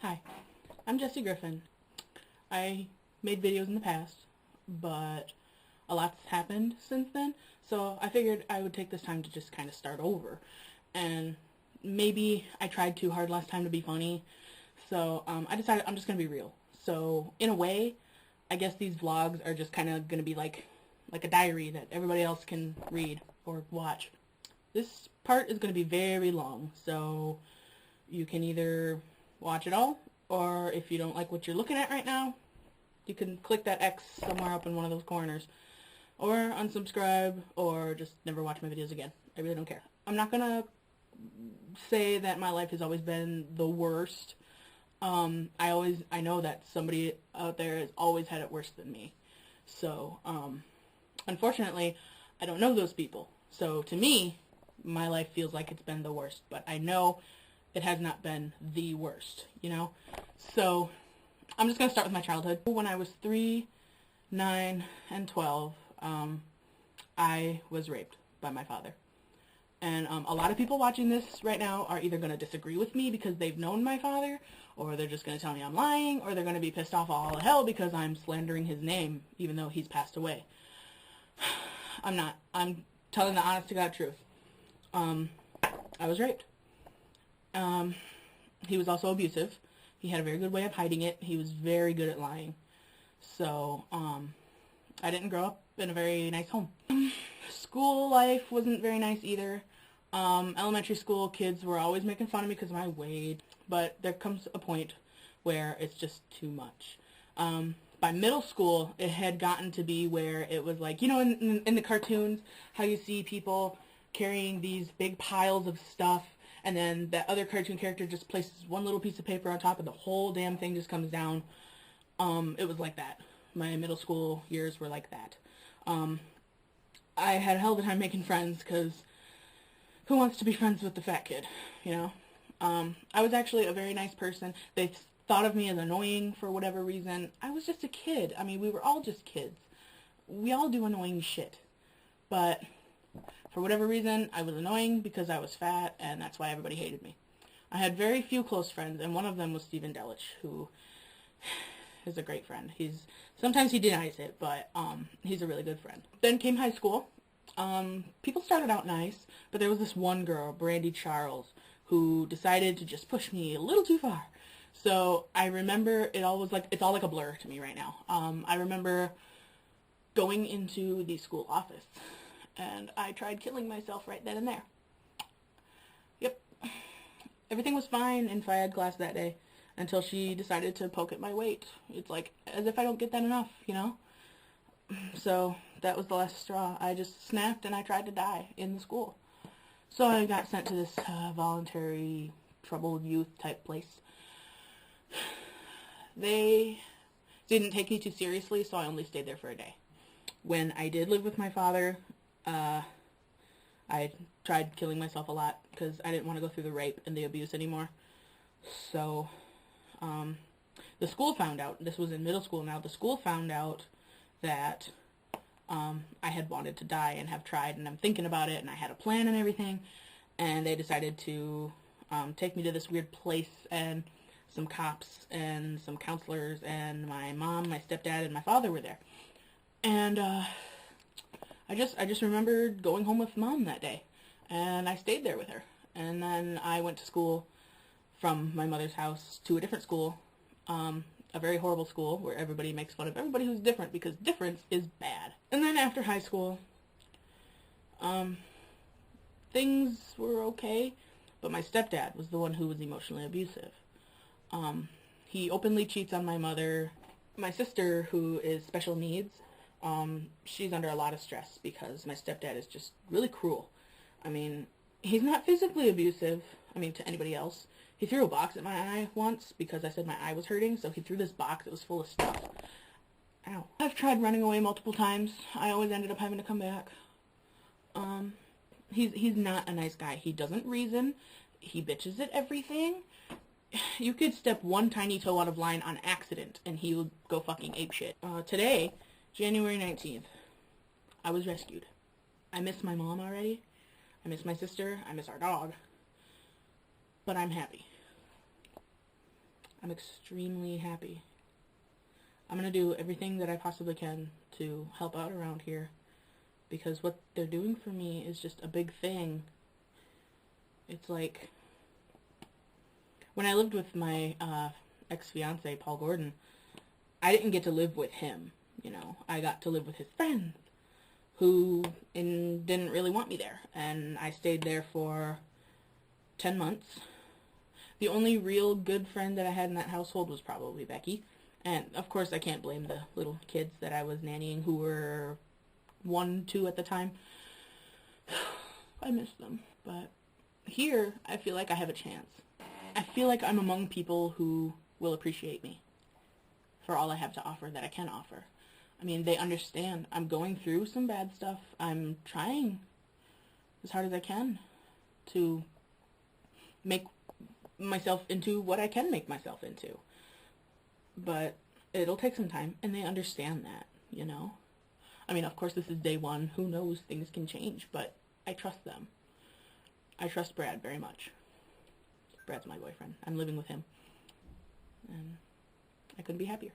Hi, I'm Jessy Griffin. I made videos in the past, but a lot's happened since then, so I figured I would take this time to just kind of start over. And maybe I tried too hard last time to be funny, so I decided I'm just going to be real. So in a way, I guess these vlogs are just kind of going to be like a diary that everybody else can read or watch. This part is going to be very long, so you can either watch it all, or if you don't like what you're looking at right now, you can click that X somewhere up in one of those corners, or unsubscribe, or just never watch my videos again. I really don't care. I'm not gonna say that my life has always been the worst. I know that somebody out there has always had it worse than me. So, unfortunately, I don't know those people. So to me, my life feels like it's been the worst, but I know it has not been the worst, you know? So I'm just going to start with my childhood. When I was 3, 9, and 12, I was raped by my father. And a lot of people watching this right now are either going to disagree with me because they've known my father, or they're just going to tell me I'm lying, or they're going to be pissed off all hell because I'm slandering his name even though he's passed away. I'm not. I'm telling the honest to God truth. I was raped. He was also abusive. He had a very good way of hiding it. He was very good at lying. So, I didn't grow up in a very nice home. School life wasn't very nice either. Elementary school kids were always making fun of me because of my weight, but there comes a point where it's just too much. By middle school, it had gotten to be where it was like, you know, in the cartoons, how you see people carrying these big piles of stuff, and then that other cartoon character just places one little piece of paper on top and the whole damn thing just comes down. It was like that. My middle school years were like that. I had a hell of a time making friends because who wants to be friends with the fat kid, you know? I was actually a very nice person. They thought of me as annoying for whatever reason. I was just a kid. I mean, we were all just kids. We all do annoying shit. But for whatever reason, I was annoying because I was fat, and that's why everybody hated me. I had very few close friends, and one of them was Stephen Delich, who is a great friend. Sometimes he denies it, but he's a really good friend. Then came high school. People started out nice, but there was this one girl, Brandy Charles, who decided to just push me a little too far. So I remember it's all like a blur to me right now. I remember going into the school office, and I tried killing myself right then and there. Yep. Everything was fine in Phy Ed class that day until she decided to poke at my weight. It's like, as if I don't get that enough, you know? So that was the last straw. I just snapped and I tried to die in the school. So I got sent to this voluntary troubled youth type place. They didn't take me too seriously, so I only stayed there for a day. When I did live with my father, I tried killing myself a lot because I didn't want to go through the rape and the abuse anymore. So, the school found out, this was in middle school now, the school found out that I had wanted to die and have tried, and I'm thinking about it, and I had a plan and everything, and they decided to take me to this weird place, and some cops and some counselors and my mom, my stepdad, and my father were there. And I just remembered going home with Mom that day, and I stayed there with her. And then I went to school from my mother's house to a different school, a very horrible school where everybody makes fun of everybody who's different because difference is bad. And then after high school, things were okay, but my stepdad was the one who was emotionally abusive. He openly cheats on my mother. My sister, who is special needs, she's under a lot of stress because my stepdad is just really cruel. I mean, he's not physically abusive, to anybody else. He threw a box at my eye once because I said my eye was hurting, so he threw this box that was full of stuff. Ow. I've tried running away multiple times. I always ended up having to come back. He's not a nice guy. He doesn't reason. He bitches at everything. You could step one tiny toe out of line on accident, and he would go fucking apeshit. Today, January 19th, I was rescued. I miss my mom already. I miss my sister. I miss our dog. But I'm happy. I'm extremely happy. I'm going to do everything that I possibly can to help out around here, because what they're doing for me is just a big thing. It's like, when I lived with my ex-fiance, Paul Gordon, I didn't get to live with him, you know. I got to live with his friends, who didn't really want me there. And I stayed there for 10 months. The only real good friend that I had in that household was probably Becky. And, of course, I can't blame the little kids that I was nannying, who were 1, 2 at the time. I miss them. But here, I feel like I have a chance. I feel like I'm among people who will appreciate me for all I have to offer that I can offer. I mean, they understand. I'm going through some bad stuff. I'm trying as hard as I can to make myself into what I can make myself into. But it'll take some time, and they understand that, you know? I mean, of course, this is day 1. Who knows? Things can change, but I trust them. I trust Brad very much. Brad's my boyfriend. I'm living with him. And I couldn't be happier.